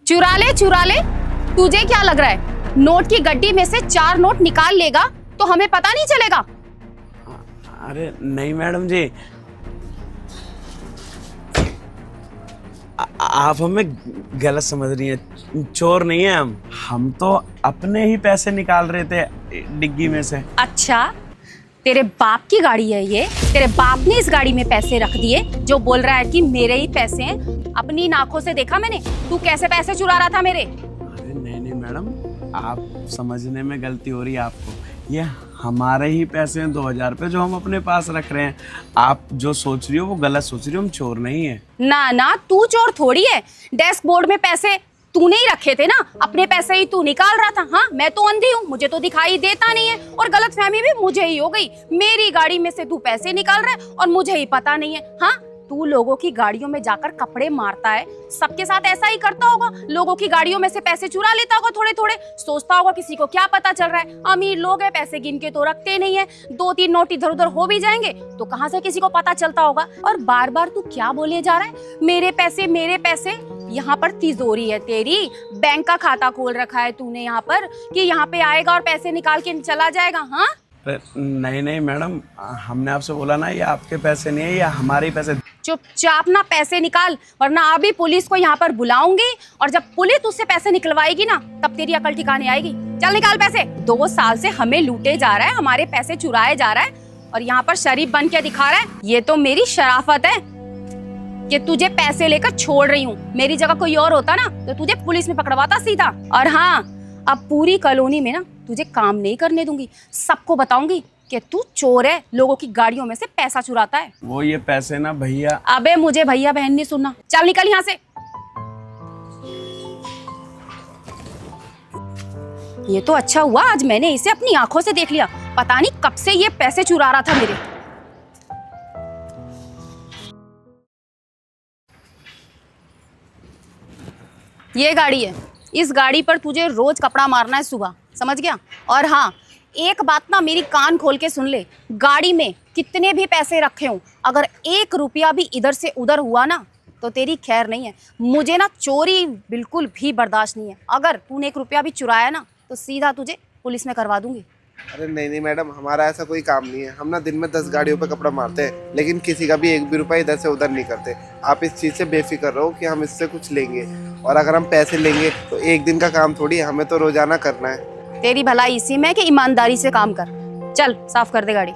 चुरा ले। तुझे क्या लग रहा है नोट की गड्डी में से 4 नोट निकाल लेगा तो हमें पता नहीं चलेगा? अरे नहीं मैडम जी, आप हमें गलत समझ रही हैं। चोर नहीं है हम तो अपने ही पैसे निकाल रहे थे डिग्गी में से। अच्छा, तेरे बाप की गाड़ी है ये? तेरे बाप ने इस गाड़ी में पैसे रख दिए जो बोल रहा है कि मेरे ही पैसे हैं? अपनी आंखों से देखा मैंने तू कैसे पैसे चुरा रहा था मेरे। अरे नहीं मैडम, आप समझने में गलती हो रही है आपको। ये हमारे ही पैसे हैं 2000 रुपये जो हम अपने पास रख रहे हैं। आप जो सोच रही हो वो गलत सोच रही हो, हम चोर नहीं है। ना तू चोर थोड़ी है। डेस्क बोर्ड में पैसे तूने ही रखे थे ना, अपने पैसे ही तू निकाल रहा था। हाँ, मैं तो अंधी हूँ, मुझे तो दिखाई देता नहीं है और गलतफहमी भी मुझे ही हो गई। मेरी गाड़ी में से तू पैसे निकाल रहा है और मुझे ही पता नहीं है। हाँ, तू लोगों की गाड़ियों में जाकर कपड़े मारता है, सबके साथ ऐसा ही करता होगा। लोगों की गाड़ियों में से पैसे चुरा लेता होगा थोड़े थोड़े, सोचता होगा किसी को क्या पता चल रहा है। अमीर लोग हैं, पैसे गिन के तो रखते नहीं है। 2-3 नोट इधर उधर हो भी जाएंगे तो कहाँ से किसी को पता चलता होगा। और बार बार तू क्या बोले जा रहा है, मेरे पैसे मेरे पैसे। यहाँ पर तिजोरी है तेरी, बैंक का खाता खोल रखा है तूने यहाँ पर कि यहाँ पे आएगा और पैसे निकाल के चला जाएगा। हाँ नहीं मैडम, हमने आपसे बोला ना ये आपके पैसे नहीं है, ये हमारे पैसे। चुपचाप ना पैसे निकाल, वरना अभी पुलिस को यहाँ पर बुलाऊंगी और जब पुलिस तुझसे पैसे निकलवाएगी ना तब तेरी अकल ठिकाने आएगी। चल निकाल पैसे। 2 साल से हमें लूटे जा रहा है, हमारे पैसे चुराए जा रहा है और यहाँ पर शरीफ बन के दिखा रहा है। ये तो मेरी शराफत है कि तुझे पैसे लेकर छोड़ रही हूँ। मेरी जगह कोई और होता ना तो तुझे पुलिस में पकड़वाता सीधा। और हाँ, अब पूरी कॉलोनी में ना तुझे काम नहीं करने दूंगी, सबको बताऊंगी कि तू चोर है, लोगों की गाड़ियों में से पैसा चुराता है। वो ये पैसे ना भैया। अबे मुझे भैया बहन नहीं सुनना, चल निकल यहाँ से। ये तो अच्छा हुआ आज मैंने इसे अपनी आंखों से देख लिया, पता नहीं कब से ये पैसे चुरा रहा था मेरे। ये गाड़ी है, इस गाड़ी पर तुझे रोज कपड़ा मारना है सुबह, समझ गया? और हाँ, एक बात ना मेरी कान खोल के सुन ले, गाड़ी में कितने भी पैसे रखे हों, अगर 1 रुपया भी इधर से उधर हुआ ना तो तेरी खैर नहीं है। मुझे ना चोरी बिल्कुल भी बर्दाश्त नहीं है। अगर तूने 1 रुपया भी चुराया ना तो सीधा तुझे पुलिस में करवा दूंगी। अरे नहीं मैडम, हमारा ऐसा कोई काम नहीं है। हम ना दिन में 10 गाड़ियों पे कपड़ा मारते हैं, लेकिन किसी का भी 1 भी रुपया इधर से उधर नहीं करते। आप इस चीज़ से बेफिक्र रहो कि हम इससे कुछ लेंगे, और अगर हम पैसे लेंगे तो एक दिन का काम थोड़ी, हमें तो रोजाना करना है। तेरी भलाई इसी में कि ईमानदारी से काम कर। चल साफ कर दे गाड़ी।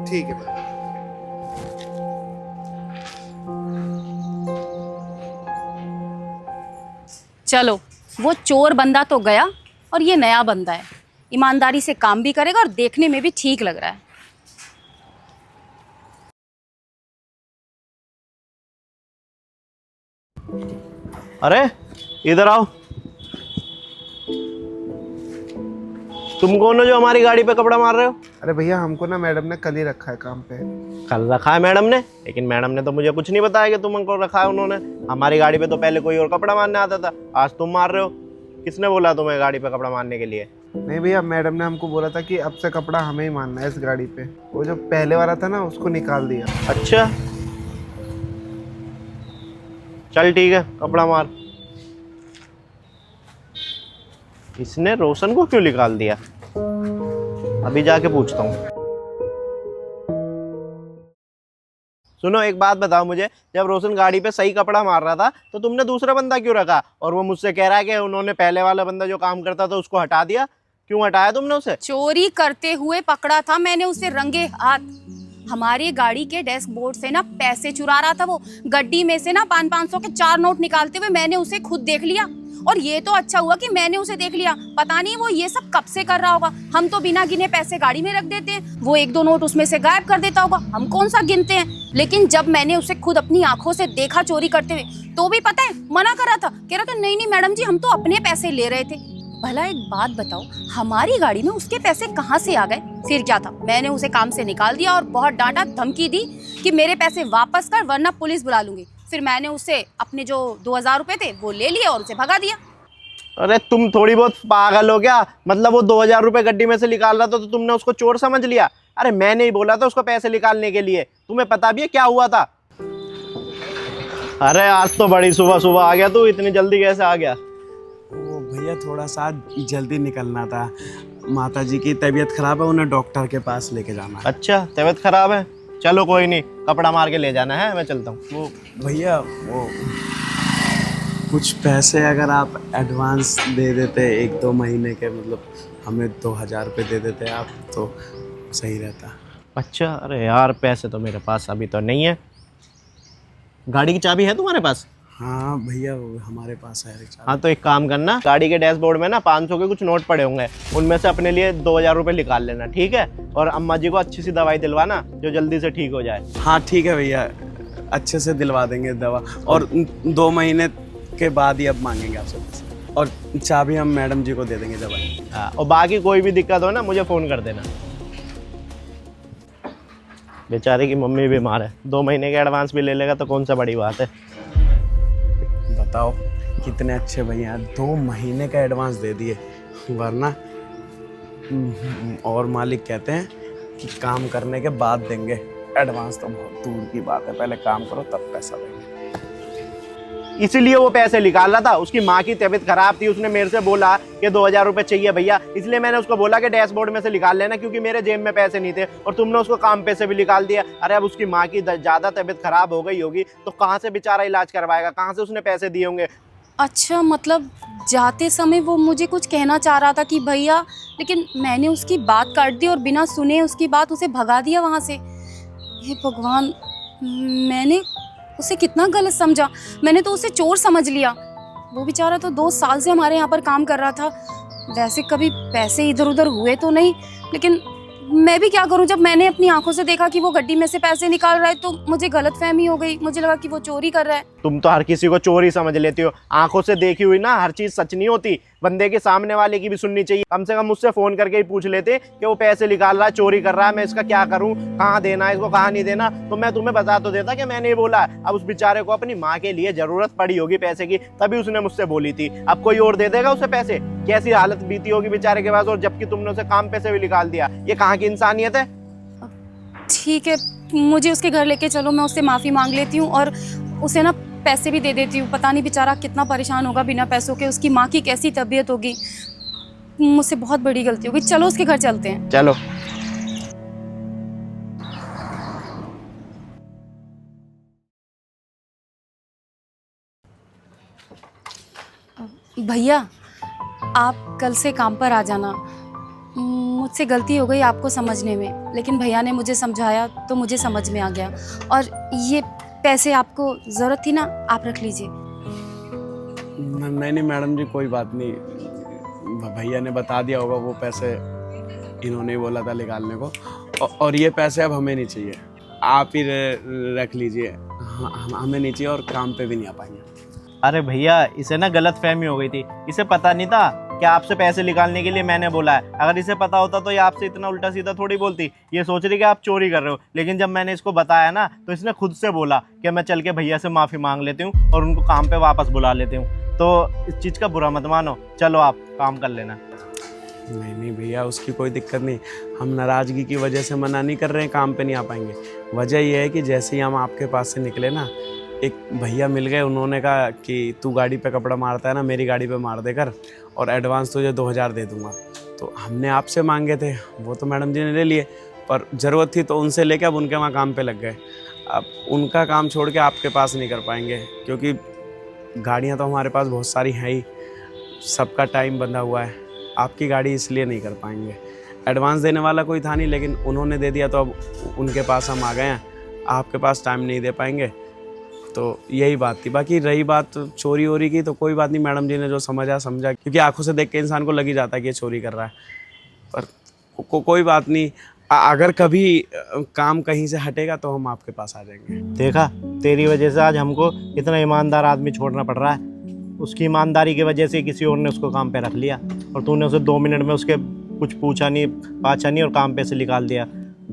ठीक है मैडम। चलो, वो चोर बंदा तो गया और ये नया बंदा है, ईमानदारी से काम भी करेगा और देखने में भी ठीक लग रहा है। अरे इधर आओ। तुम कौन हो जो हमारी गाड़ी पे कपड़ा मार रहे हो? अरे भैया, हमको ना मैडम ने कल ही रखा है काम पे। कल रखा है मैडम ने? लेकिन मैडम ने तो मुझे कुछ नहीं बताया कि तुमको रखा है उन्होंने। हमारी गाड़ी पे तो पहले कोई और कपड़ा मारने आता था, आज तुम मार रहे हो। किसने बोला तुम्हें गाड़ी पे कपड़ा मारने के लिए? नहीं भैया, मैडम ने हमको बोला था कि अब से कपड़ा हमें ही मारना है इस गाड़ी पे। वो जो पहले वाला था ना उसको निकाल दिया। अच्छा चल ठीक है, कपड़ा मार। इसने रोशन को क्यों निकाल दिया? अभी जाके पूछता हूँ। सुनो, एक बात बताओ मुझे, जब रोशन गाड़ी पे सही कपड़ा मार रहा था तो तुमने दूसरा बंदा क्यों रखा? और वो मुझसे कह रहा है कि उन्होंने पहले वाला बंदा जो काम करता था उसको हटा दिया। क्यों हटाया तुमने उसे? चोरी करते हुए पकड़ा था मैंने उसे रंगे हाथ। हमारी गाड़ी के डेस्क बोर्ड से ना पैसे चुरा रहा था वो। गड्डी में से ना 500-500 के 4 नोट निकालते हुए मैंने उसे खुद देख लिया। और ये तो अच्छा हुआ कि मैंने उसे देख लिया, पता नहीं वो ये सब कब से कर रहा होगा। हम तो बिना गिने पैसे गाड़ी में रख देते हैं, वो 1-2 नोट उसमें से गायब कर देता होगा, हम कौन सा गिनते हैं। लेकिन जब मैंने उसे खुद अपनी आंखों से देखा चोरी करते हुए तो भी पता है मना कर रहा था, कह रहा था नहीं मैडम जी, हम तो अपने पैसे ले रहे थे। भला एक बात बताओ, हमारी गाड़ी में उसके पैसे कहाँ से आ गए? फिर क्या था, मैंने उसे काम से निकाल दिया और बहुत डांटा, धमकी दी कि मेरे पैसे वापस कर वरना पुलिस बुला लूंगी। फिर मैंने उससे अपने जो 2000 रुपए थे वो ले लिए और उसे भगा दिया। अरे तुम थोड़ी बहुत पागल हो क्या? मतलब वो 2000 रुपए गड्डी में से निकाल रहा था तो तुमने उसको चोर समझ लिया? अरे मैंने ही बोला था उसको पैसे निकालने के लिए। तुम्हें पता भी है क्या हुआ था? अरे आज तो बड़ी सुबह सुबह आ गया तू, इतनी जल्दी कैसे आ गया? भैया थोड़ा सा जल्दी निकलना था, माता जी की तबीयत खराब है, उन्हें डॉक्टर के पास लेके जाना है। अच्छा, तबीयत खराब है, चलो कोई नहीं, कपड़ा मार के ले जाना है, मैं चलता हूँ। वो भैया वो कुछ पैसे अगर आप एडवांस दे देते 1-2 महीने के, मतलब हमें 2000 रुपये दे देते आप तो सही रहता। अच्छा, अरे यार पैसे तो मेरे पास अभी तो नहीं है। गाड़ी की चाबी है तुम्हारे पास? हाँ भैया वो हमारे पास है रिचार्ज। हाँ तो एक काम करना, गाड़ी के डैशबोर्ड में ना 500 के कुछ नोट पड़े होंगे, उनमें से अपने लिए 2000 रुपये निकाल लेना, ठीक है? और अम्मा जी को अच्छी सी दवाई दिलवाना जो जल्दी से ठीक हो जाए। हाँ ठीक है भैया, अच्छे से दिलवा देंगे दवा, और 2 महीने के बाद ही अब मांगेंगे आपसे पैसे, और चाबी हम मैडम जी को दे देंगे दवाई। हाँ, और बाकी कोई भी दिक्कत हो ना मुझे फ़ोन कर देना। बेचारे की मम्मी बीमार है, 2 महीने के एडवांस भी ले लेगा तो कौन सा बड़ी बात है। बताओ कितने अच्छे भैया, 2 महीने का एडवांस दे दिए, वरना और मालिक कहते हैं कि काम करने के बाद देंगे, एडवांस तो बहुत दूर की बात है, पहले काम करो तब पैसा देंगे। इसीलिए वो पैसे निकाल रहा था, उसकी माँ की तबीयत खराब थी, उसने मेरे से बोला कि 2000 रुपये चाहिए भैया, इसलिए मैंने उसको बोला कि डैशबोर्ड में से निकाल लेना, क्योंकि मेरे जेब में पैसे नहीं थे, और तुमने उसको काम पे से भी निकाल दिया। अरे अब उसकी माँ की ज़्यादा तबीयत खराब हो गई होगी तो कहाँ से बेचारा इलाज करवाएगा, कहाँ से उसने पैसे दिए होंगे। अच्छा, मतलब जाते समय वो मुझे कुछ कहना चाह रहा था कि भैया, लेकिन मैंने उसकी बात काट दी और बिना सुने उसकी बात उसे भगा दिया वहाँ से। हे भगवान, मैंने उसे कितना गलत समझा, मैंने तो उसे चोर समझ लिया। वो बेचारा तो 2 साल से हमारे यहाँ पर काम कर रहा था, वैसे कभी पैसे इधर उधर हुए तो नहीं, लेकिन मैं भी क्या करूं, जब मैंने अपनी आंखों से देखा कि वो गड्डी में से पैसे निकाल रहा है तो मुझे गलतफहमी हो गई, मुझे लगा कि वो चोरी कर रहा है। तुम तो हर किसी को चोरी समझ लेती हो, आंखों से देखी हुई ना हर चीज सच नहीं होती, बंदे के सामने वाले की भी सुननी चाहिए। कम से कम मुझसे फोन करके ही पूछ लेते कि वो पैसे निकाल रहा है, चोरी कर रहा है, मैं इसका क्या करूं, कहाँ देना है इसको, कहाँ नहीं देना, तो मैं तुम्हें बता तो देता कि मैंने ही बोला। अब उस बेचारे को अपनी माँ के लिए जरूरत पड़ी होगी पैसे की, तभी उसने मुझसे बोली थी, अब कोई और दे देगा उसे पैसे? कैसी हालत बीती होगी बेचारे के पास, और जबकि तुमने उसे काम पे से भी निकाल दिया, ये कहाँ की इंसानियत है? ठीक है, मुझे उसके घर लेके चलो, मैं उससे माफ़ी मांग लेती हूँ और उसे ना पैसे भी दे देती हूँ। पता नहीं बेचारा कितना परेशान होगा बिना पैसों के, उसकी माँ की कैसी तबीयत होगी, मुझसे बहुत बड़ी गलती होगी। चलो उसके घर चलते हैं। चलो। भैया, आप कल से काम पर आ जाना। मुझसे गलती हो गई आपको समझने में, लेकिन भैया ने मुझे समझाया तो मुझे समझ में आ गया। और ये पैसे आपको ज़रूरत थी ना, आप रख लीजिए। नहीं मैडम जी, कोई बात नहीं, भैया ने बता दिया होगा, वो पैसे इन्होंने ही बोला था निकालने को, और ये पैसे अब हमें नहीं चाहिए, आप ही रख लीजिए, हमें नहीं चाहिए, और काम पे भी नहीं आ पाएंगे। अरे भैया, इसे ना गलत फहमी हो गई थी, इसे पता नहीं था कि आपसे पैसे निकालने के लिए मैंने बोला है। अगर इसे पता होता तो ये आपसे इतना उल्टा सीधा थोड़ी बोलती, ये सोच रही कि आप चोरी कर रहे हो। लेकिन जब मैंने इसको बताया ना तो इसने खुद से बोला कि मैं चल के भैया से माफ़ी मांग लेती हूँ और उनको काम पे वापस बुला लेती हूँ। तो इस चीज़ का बुरा मत मानो, चलो आप काम कर लेना। नहीं भैया, उसकी कोई दिक्कत नहीं, हम नाराज़गी की वजह से मना नहीं कर रहे हैं, काम पे नहीं आ पाएंगे। वजह यह है कि जैसे ही हम आपके पास से निकले ना, एक भैया मिल गए, उन्होंने कहा कि तू गाड़ी पे कपड़ा मारता है ना, मेरी गाड़ी पे मार देकर, और एडवांस तुझे 2000 दे दूंगा। तो हमने आपसे मांगे थे, वो तो मैडम जी ने ले लिए, पर ज़रूरत थी तो उनसे लेके अब उनके वहाँ काम पे लग गए। अब उनका काम छोड़ के आपके पास नहीं कर पाएंगे, क्योंकि गाड़ियाँ तो हमारे पास बहुत सारी हैं ही, सबका टाइम बंधा हुआ है, आपकी गाड़ी इसलिए नहीं कर पाएंगे। एडवांस देने वाला कोई था नहीं, लेकिन उन्होंने दे दिया तो अब उनके पास हम आ गए हैं, आपके पास टाइम नहीं दे पाएंगे, तो यही बात थी। बाकी रही बात चोरी वोरी की, तो कोई बात नहीं, मैडम जी ने जो समझा, क्योंकि आंखों से देख के इंसान को लग ही जाता है कि ये चोरी कर रहा है, पर कोई बात नहीं, अगर कभी काम कहीं से हटेगा तो हम आपके पास आ जाएंगे। देखा, तेरी वजह से आज हमको इतना ईमानदार आदमी छोड़ना पड़ रहा है। उसकी ईमानदारी की वजह से किसी और ने उसको काम पे रख लिया, और तूने उसे 2 मिनट में उसके कुछ पूछा नहीं पाछा नहीं और काम पे से निकाल दिया।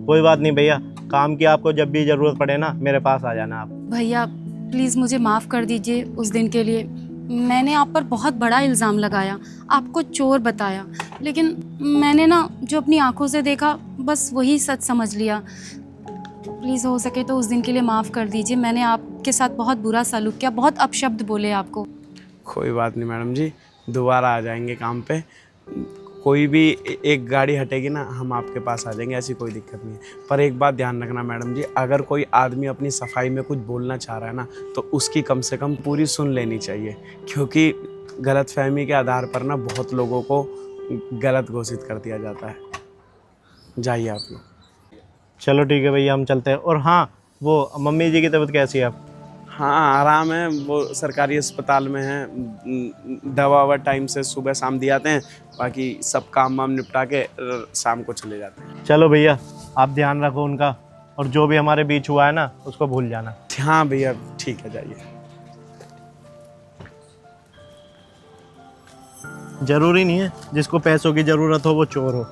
कोई बात नहीं भैया, काम की आपको जब भी ज़रूरत पड़े ना, मेरे पास आ जाना आप। भैया प्लीज़ मुझे माफ़ कर दीजिए उस दिन के लिए। मैंने आप पर बहुत बड़ा इल्ज़ाम लगाया, आपको चोर बताया, लेकिन मैंने ना जो अपनी आंखों से देखा बस वही सच समझ लिया। प्लीज़ हो सके तो उस दिन के लिए माफ़ कर दीजिए, मैंने आपके साथ बहुत बुरा सलूक किया, बहुत अपशब्द बोले आपको। कोई बात नहीं मैडम जी, दोबारा आ जाएंगे काम पे। कोई भी एक गाड़ी हटेगी ना, हम आपके पास आ जाएंगे, ऐसी कोई दिक्कत नहीं है। पर एक बात ध्यान रखना मैडम जी, अगर कोई आदमी अपनी सफाई में कुछ बोलना चाह रहा है ना, तो उसकी कम से कम पूरी सुन लेनी चाहिए, क्योंकि गलतफहमी के आधार पर ना बहुत लोगों को गलत घोषित कर दिया जाता है। जाइए आप लोग। चलो ठीक है भैया, हम चलते हैं। और हाँ, वो मम्मी जी की तबीयत कैसी है आप? हाँ आराम है, वो सरकारी अस्पताल में है। दवा ववा टाइम से सुबह शाम दिए आते हैं, बाकी सब काम वाम निपटा के शाम को चले जाते हैं। चलो भैया, आप ध्यान रखो उनका, और जो भी हमारे बीच हुआ है ना उसको भूल जाना। हाँ भैया ठीक है, जाइए। जरूरी नहीं है जिसको पैसों की ज़रूरत हो वो चोर हो।